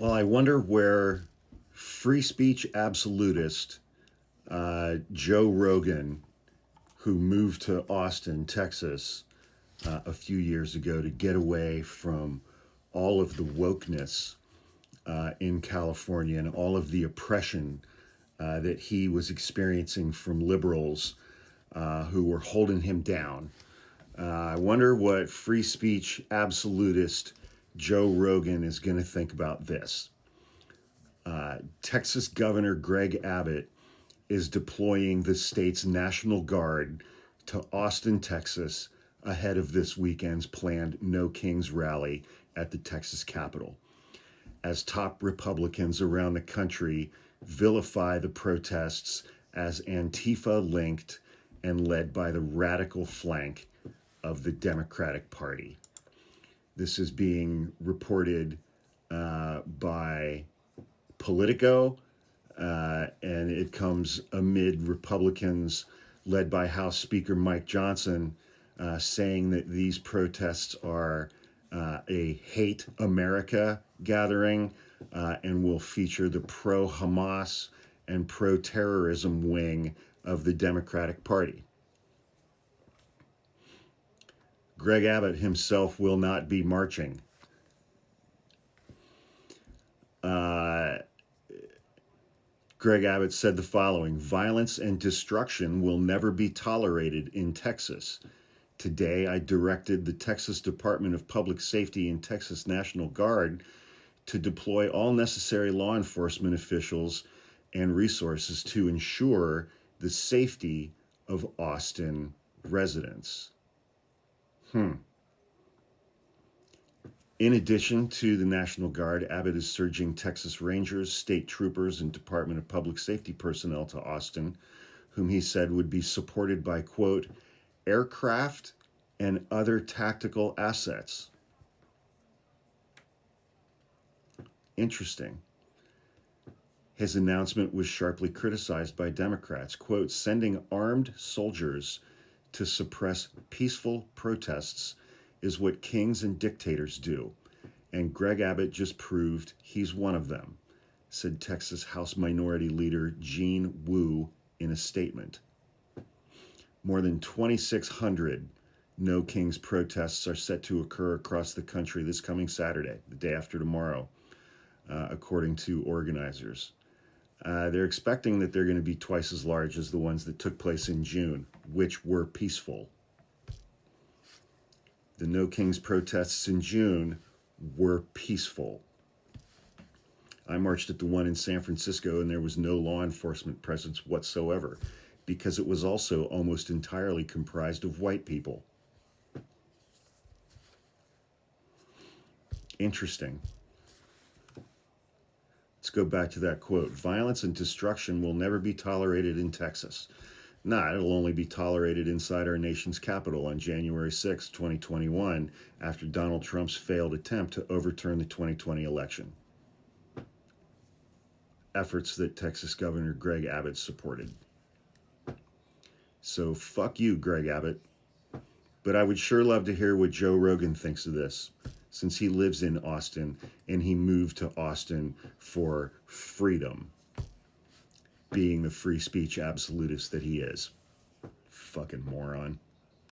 Well, I wonder where free speech absolutist Joe Rogan, who moved to Austin, Texas, a few years ago to get away from all of the wokeness in California and all of the oppression that he was experiencing from liberals who were holding him down. I wonder what free speech absolutist Joe Rogan is going to think about this. Texas Governor Greg Abbott is deploying the state's National Guard to Austin, Texas, ahead of this weekend's planned No Kings rally at the Texas Capitol, as top Republicans around the country vilify the protests as Antifa-linked and led by the radical flank of the Democratic Party. This is being reported by Politico, and it comes amid Republicans led by House Speaker Mike Johnson saying that these protests are a hate America gathering and will feature the pro-Hamas and pro-terrorism wing of the Democratic Party. Greg Abbott himself will not be marching. Greg Abbott said the following: "Violence and destruction will never be tolerated in Texas. Today, I directed the Texas Department of Public Safety and Texas National Guard to deploy all necessary law enforcement officials and resources to ensure the safety of Austin residents." In addition to the National Guard, Abbott is surging Texas Rangers, state troopers, and Department of Public Safety personnel to Austin, whom he said would be supported by, quote, aircraft and other tactical assets. Interesting. His announcement was sharply criticized by Democrats, quote, "Sending armed soldiers to suppress peaceful protests is what kings and dictators do, and Greg Abbott just proved he's one of them," said Texas House Minority Leader Gene Wu in a statement. More than 2,600 No Kings protests are set to occur across the country this coming Saturday, the day after tomorrow, according to organizers. They're expecting that they're going to be twice as large as the ones that took place in June, which were peaceful. The No Kings protests in June were peaceful. I marched at the one in San Francisco, and there was no law enforcement presence whatsoever, because it was also almost entirely comprised of white people. Interesting. Let's go back to that quote. "Violence and destruction will never be tolerated in Texas. Nah, it'll only be tolerated inside our nation's capital on January 6, 2021, after Donald Trump's failed attempt to overturn the 2020 election." Efforts that Texas Governor Greg Abbott supported. So fuck you, Greg Abbott. But I would sure love to hear what Joe Rogan thinks of this, since he lives in Austin and he moved to Austin for freedom, being the free speech absolutist that he is. Fucking moron.